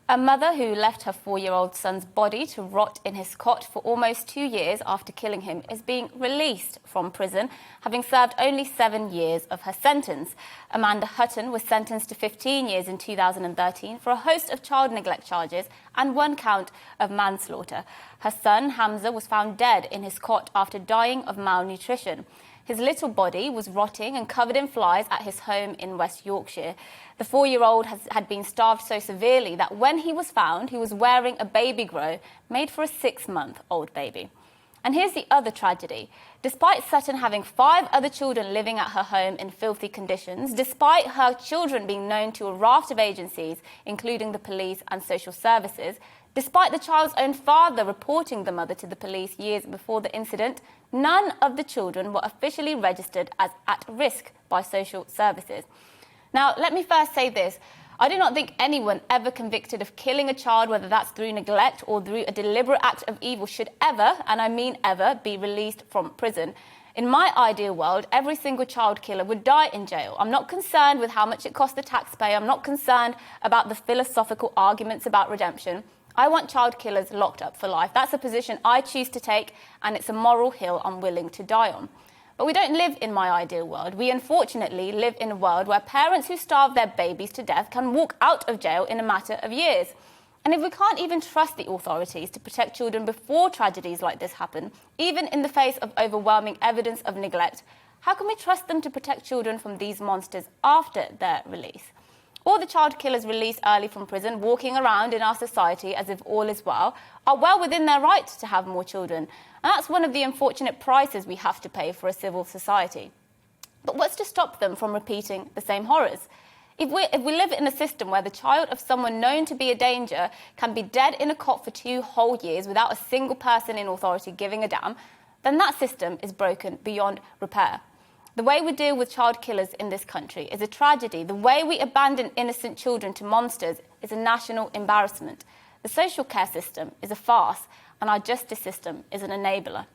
A mother who left her 4-year-old son's body to rot in his cot for almost 2 years after killing him is being released from prison, having served only 7 years of her sentence. Amanda Hutton was sentenced to 15 years in 2013 for a host of child neglect charges and 1 count of manslaughter. Her son, Hamza, was found dead in his cot after dying of malnutrition. His little body was rotting and covered in flies at his home in West Yorkshire. The 4-year-old had been starved so severely that when he was found, he was wearing a baby grow made for a 6-month-old baby. And here's the other tragedy. Despite Sutton having 5 other children living at her home in filthy conditions, despite her children being known to a raft of agencies, including the police and social services, despite the child's own father reporting the mother to the police years before the incident, none of the children were officially registered as at risk by social services. Now, let me first say this. I do not think anyone ever convicted of killing a child, whether that's through neglect or through a deliberate act of evil, should ever, and I mean ever, be released from prison. In my ideal world, every single child killer would die in jail. I'm not concerned with how much it costs the taxpayer. I'm not concerned about the philosophical arguments about redemption. I want child killers locked up for life. That's a position I choose to take, and it's a moral hill I'm willing to die on. But we don't live in my ideal world. We unfortunately live in a world where parents who starve their babies to death can walk out of jail in a matter of years. And if we can't even trust the authorities to protect children before tragedies like this happen, even in the face of overwhelming evidence of neglect, how can we trust them to protect children from these monsters after their release? All the child killers released early from prison, walking around in our society as if all is well, are well within their right to have more children. And that's one of the unfortunate prices we have to pay for a civil society. But what's to stop them from repeating the same horrors? If we live in a system where the child of someone known to be a danger can be dead in a cot for 2 whole years without a single person in authority giving a damn, then that system is broken beyond repair. The way we deal with child killers in this country is a tragedy. The way we abandon innocent children to monsters is a national embarrassment. The social care system is a farce, and our justice system is an enabler.